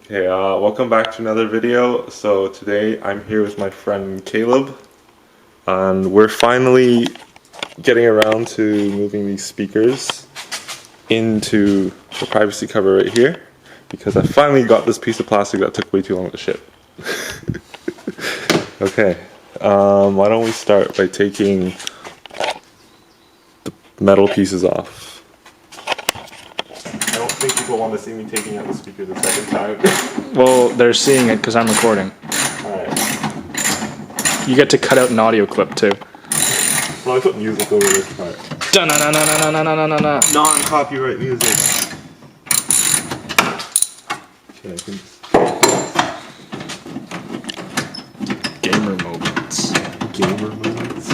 Okay, welcome back to another video. So today I'm here with my friend Caleb, and we're finally getting around to moving these speakers into the privacy cover right here, because I finally got this piece of plastic that took way too long to ship. Okay, why don't we start by taking the metal pieces off. I don't think people want to see me taking out the speaker the second time. Well, they're seeing it because I'm recording. Alright. You get to cut out an audio clip too. Well, I put music over this part. Da-na-na-na-na-na-na-na-na. Non-copyright music. Okay, I can just... Gamer moments. Gamer moments.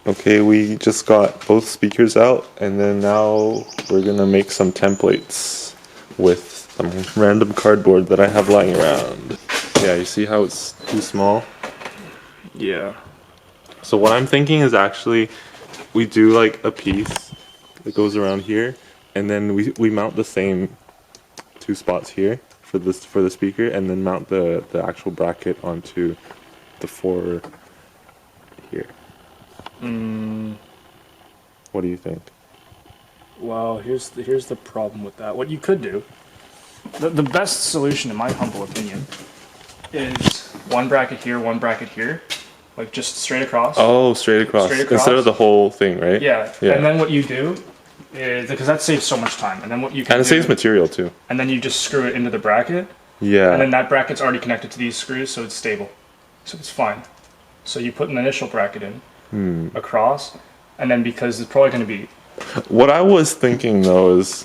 Okay, we just got both speakers out, and then now we're gonna make some templates with some random cardboard that I have lying around. Yeah, you see how it's too small? Yeah. So what I'm thinking is actually we do like a piece that goes around here, and then we mount the same two spots here for the speaker, and then mount the actual bracket onto the four here. What do you think? Well, here's the problem with that. What you could do, the best solution in my humble opinion, is one bracket here, like just straight across. Oh, straight across. Instead of the whole thing, right? Yeah. And then what you do is, because that saves so much time, and then what you can And it saves material too. And then you just screw it into the bracket. Yeah. And then that bracket's already connected to these screws, so it's stable. So it's fine. So you put an initial bracket in across, and then because it's probably going to be... What I was thinking though is,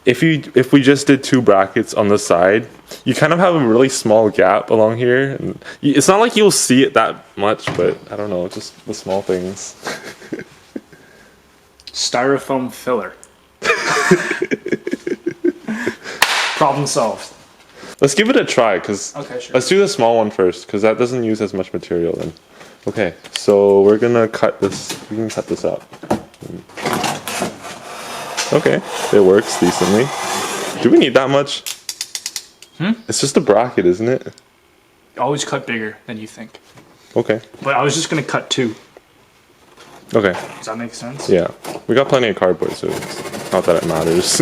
if we just did two brackets on the side, you kind of have a really small gap along here. And it's not like you'll see it that much, but I don't know, just the small things. Styrofoam filler. Problem solved. Let's give it a try, because Okay, sure. let's do the small one first, because that doesn't use as much material then. Okay, so we're gonna cut this. We can cut this out. Okay, it works decently. Do we need that much? It's just a bracket, isn't it? Always cut bigger than you think. Okay. But I was just going to cut two. Okay. Does that make sense? Yeah. We got plenty of cardboard, so it's not that it matters.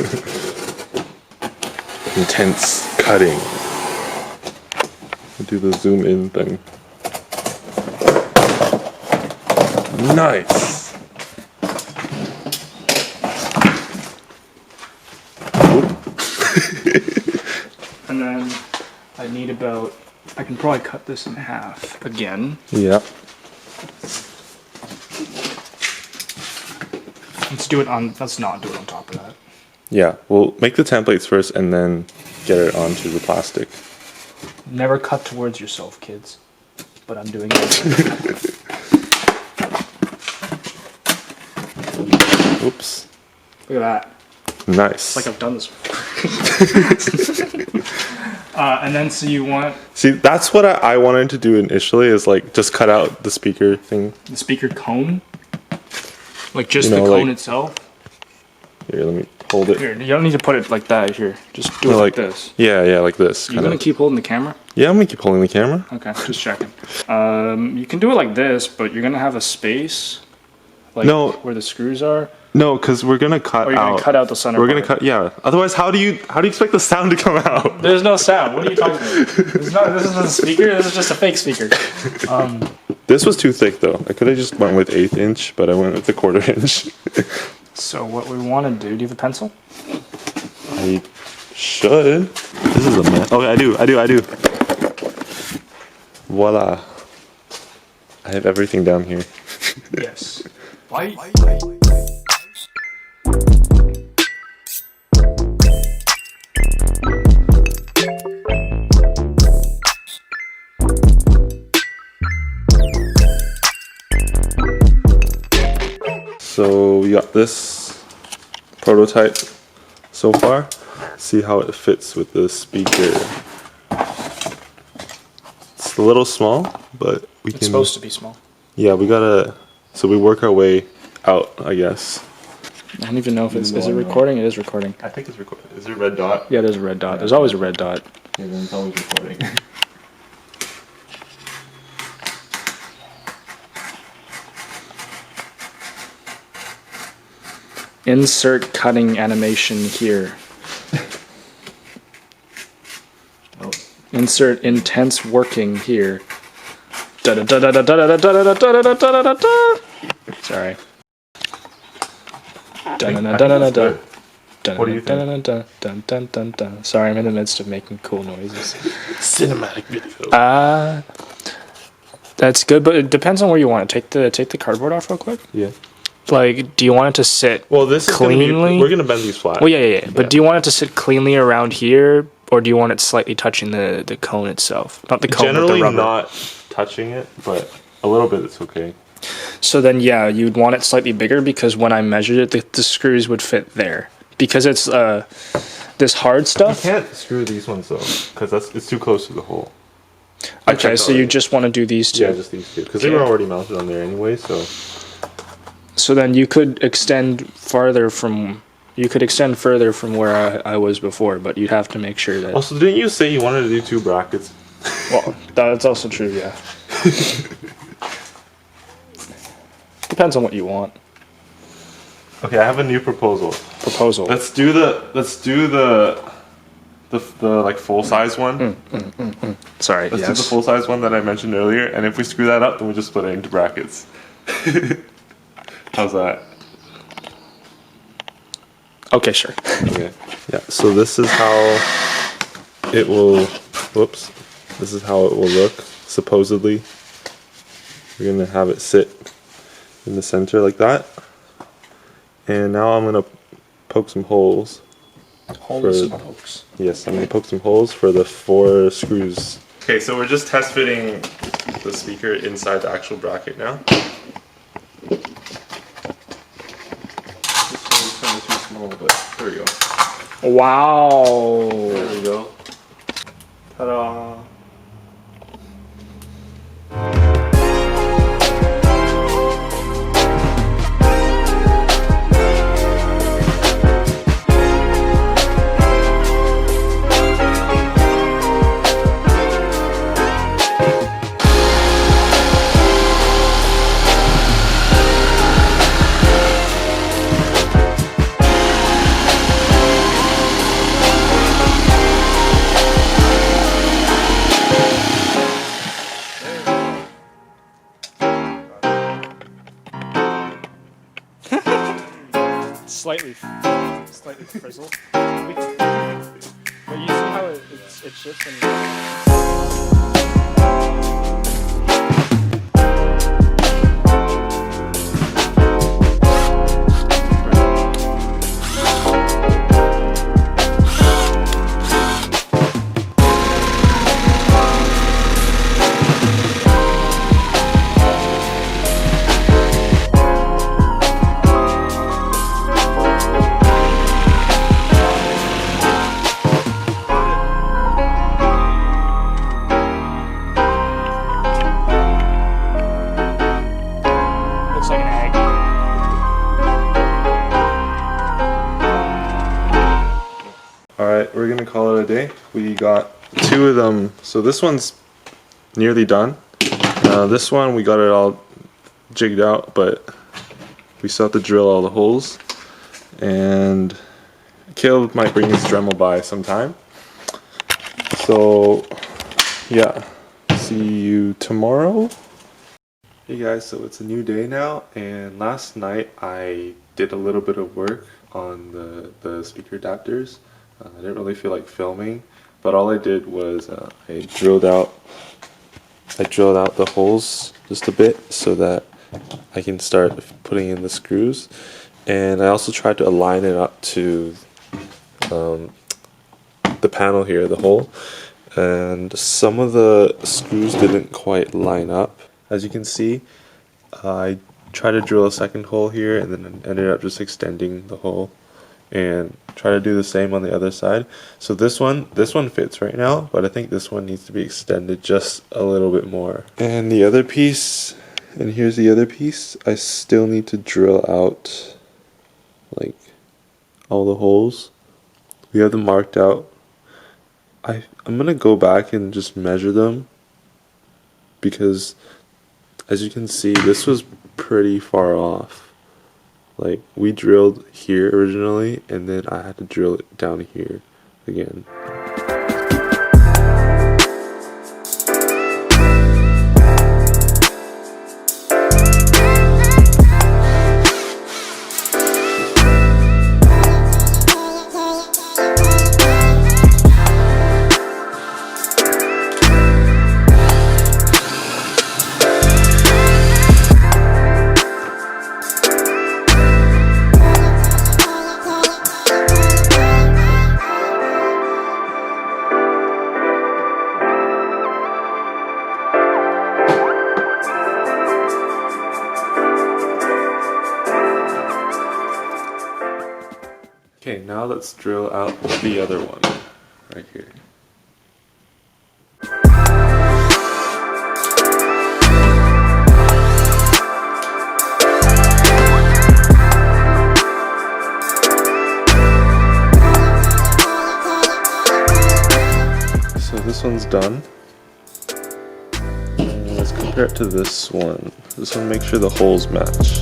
Intense cutting. Do the zoom in thing. Nice. And then I need about... I can probably cut this in half again. Yeah. Let's not do it on top of that. Yeah. We'll make the templates first and then get it onto the plastic. Never cut towards yourself, kids. But I'm doing it. Oops. Look at that. Nice. It's like I've done this before. And then so you want... See, that's what I wanted to do initially, is like just cut out the speaker thing. The speaker cone? Like just You know, the cone like- itself? Here, let me hold it. Here, you don't need to put it like that. Here, just do it like this. Yeah, like this. You're gonna keep holding the camera? Yeah, I'm gonna keep holding the camera. Okay, just checking. You can do it like this, but you're gonna have a space, like where the screws are. No, because we're gonna cut Or you're out. gonna cut out the center. We're gonna cut. Yeah. Otherwise, how do you expect the sound to come out? There's no sound. What are you talking about? This isn't a speaker. This is just a fake speaker. This was too thick though. I could have just went with 1/8 inch, but I went with the 1/4 inch. So what we want to do? Do you have a pencil? I should. This is a mess. Oh, I do. Voila. I have everything down here. Yes. Why? So we got this prototype so far. See how it fits with the speaker. It's a little small, but we can... It's supposed to be small. Yeah, we gotta... So we work our way out, I guess. I don't even know if is it recording? It is recording. I think it's recording. Is there a red dot? Yeah, there's a red dot. There's always a red dot. Yeah, then it's always recording. Insert cutting animation here. Oh. Insert intense working here. Sorry. What do you think? Sorry, I'm in the midst of making cool noises. Cinematic video. That's good, but it depends on where you want it. Take the cardboard off real quick. Yeah. Like, do you want it to sit Well, this is cleanly? We're gonna bend these flat. Well, yeah. But do you want it to sit cleanly around here, or do you want it slightly touching the cone itself? Not the cone, Generally but the rubber. not touching it, but a little bit it's okay. So then, yeah, you'd want it slightly bigger because when I measured it, the screws would fit there. Because it's this hard stuff. You can't screw these ones though, because it's too close to the hole. Okay, so you just want to do these two. Yeah, just these two, because they were already mounted on there anyway. So then you could extend further from where I was before, but you'd have to make sure that. Also, didn't you say you wanted to do 2 brackets? Well, that's also true. Yeah. Depends on what you want. Okay, I have a new proposal. Let's do the like full size one. Sorry. Let's do the full size one that I mentioned earlier, and if we screw that up, then we just split it into brackets. How's that? Okay, sure. Okay. Yeah. So this is how it will. Whoops. This is how it will look. Supposedly, we're gonna have it sit in the center like that. And now I'm gonna poke some holes. Holes and pokes. Yes, I'm gonna poke some holes for the 4 screws. Okay, so we're just test fitting the speaker inside the actual bracket now. This one's kind of too small, but there we go. Wow. There we go. Ta-da! Slightly frizzled. But you see how it shifts when you. Looks like an egg. Alright, we're gonna call it a day. We got 2 of them. So this one's nearly done. This one we got it all jigged out, but we still have to drill all the holes. And Caleb might bring his Dremel by sometime. So yeah, see you tomorrow. Hey guys, so it's a new day now, and last night I did a little bit of work on the speaker adapters. I didn't really feel like filming, but all I did was I drilled out the holes just a bit so that I can start putting in the screws, and I also tried to align it up to the panel here, the hole, and some of the screws didn't quite line up. As you can see, I tried to drill a second hole here and then ended up just extending the hole, and try to do the same on the other side. So this one fits right now, but I think this one needs to be extended just a little bit more. And the other piece, and here's the other piece, I still need to drill out like all the holes. We have them marked out. I'm gonna go back and just measure them because as you can see, this was pretty far off. Like, we drilled here originally, and then I had to drill it down here again. Okay, now let's drill out the other one right here. So this one's done. And let's compare it to this one. This one, make sure the holes match.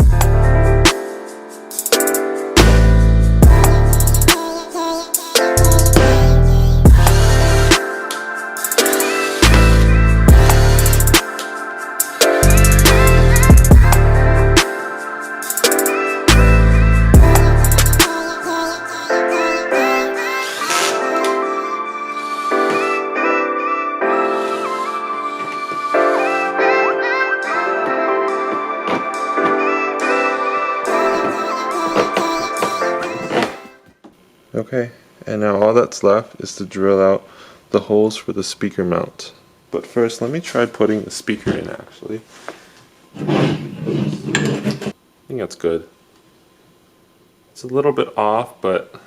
Okay, and now all that's left is to drill out the holes for the speaker mount. But first, let me try putting the speaker in actually. I think that's good. It's a little bit off, but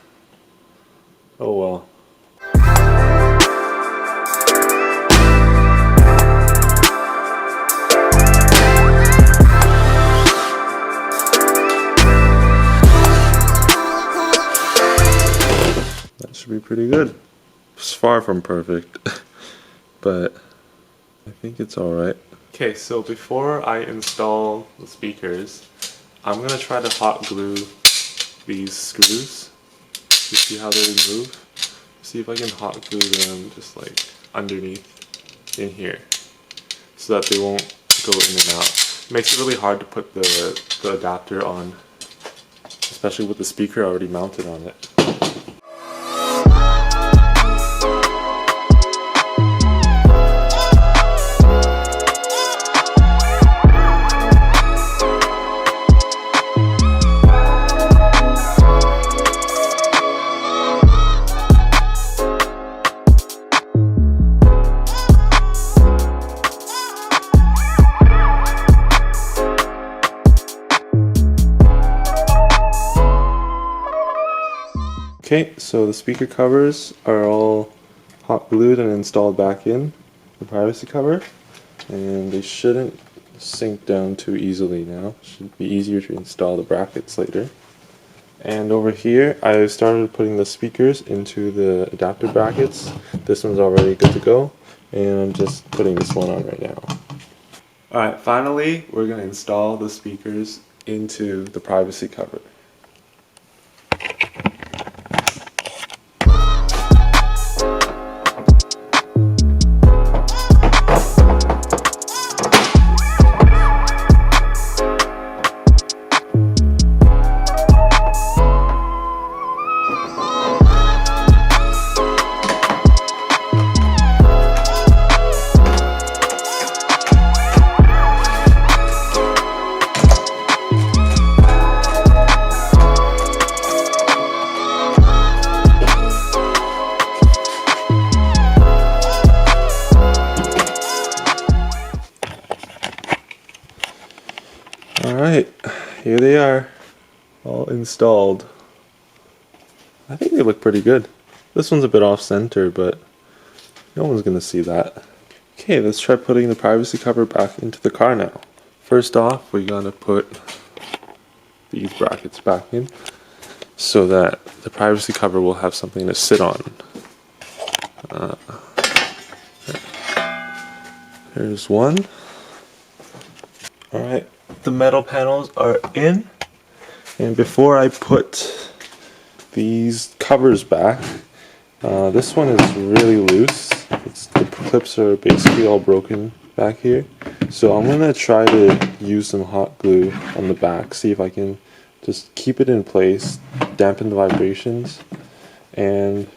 oh well. Should be pretty good. It's far from perfect, but I think it's alright. Okay, so before I install the speakers, I'm gonna try to hot glue these screws to see how they move. See if I can hot glue them just like underneath in here so that they won't go in and out. It makes it really hard to put the adapter on, especially with the speaker already mounted on it. Okay, so the speaker covers are all hot glued and installed back in the privacy cover, and they shouldn't sink down too easily now. Should be easier to install the brackets later. And over here, I started putting the speakers into the adapter brackets. This one's already good to go, and I'm just putting this one on right now. Alright, finally, we're going to install the speakers into the privacy cover. Alright, here they are, all installed. I think they look pretty good. This one's a bit off center, but no one's gonna see that. Okay, let's try putting the privacy cover back into the car now. First off, we're gonna put these brackets back in. so that the privacy cover will have something to sit on. Here's one. Alright, the metal panels are in, and before I put these covers back, this one is really loose. The clips are basically all broken back here, so I'm gonna try to use some hot glue on the back, see if I can just keep it in place, dampen the vibrations. And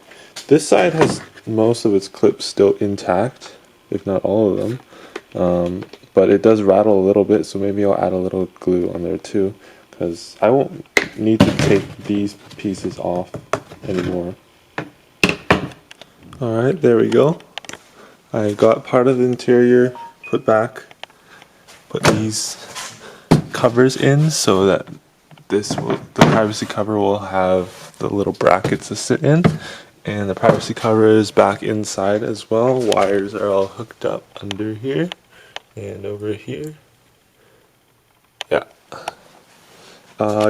this side has most of its clips still intact, if not all of them, but it does rattle a little bit, so maybe I'll add a little glue on there too, because I won't need to take these pieces off anymore. Alright, there we go. I got part of the interior put back, put these covers in so that the privacy cover will have the little brackets to sit in, and the privacy cover is back inside as well. Wires are all hooked up under here and over here. Yeah.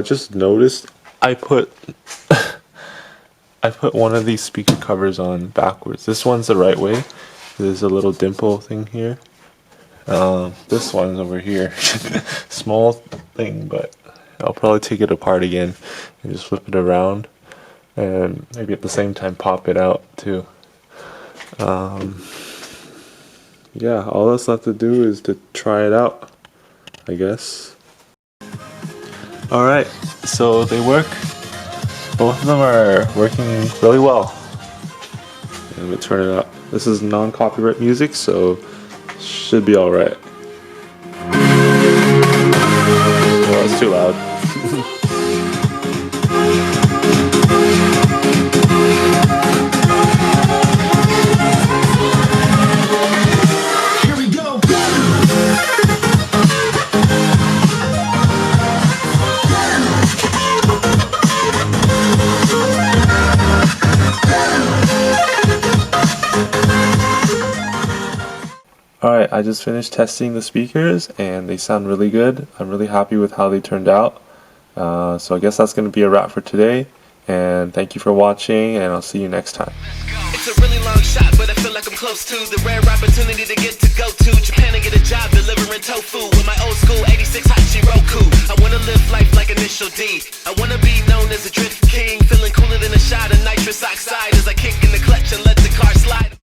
Just noticed I put one of these speaker covers on backwards. This one's the right way. There's a little dimple thing here. This one's over here. Small thing, but I'll probably take it apart again and just flip it around, and maybe at the same time pop it out too. Yeah, all that's left to do is to try it out, I guess. Alright, so they work. Both of them are working really well. I'm gonna turn it up. This is non-copyright music, so should be alright. Well, it's too loud. Alright, I just finished testing the speakers and they sound really good. I'm really happy with how they turned out. So I guess that's going to be a wrap for today. And thank you for watching, and I'll see you next time. It's a really long shot, but I feel like I'm close to the rare opportunity to get to go to Japan and get a job delivering tofu with my old school 86 Hachiroku. I wanna live life like Initial D. I wanna be known as a drift king, feeling cooler than a shot of nitrous oxide as I kick in the clutch and let the car slide.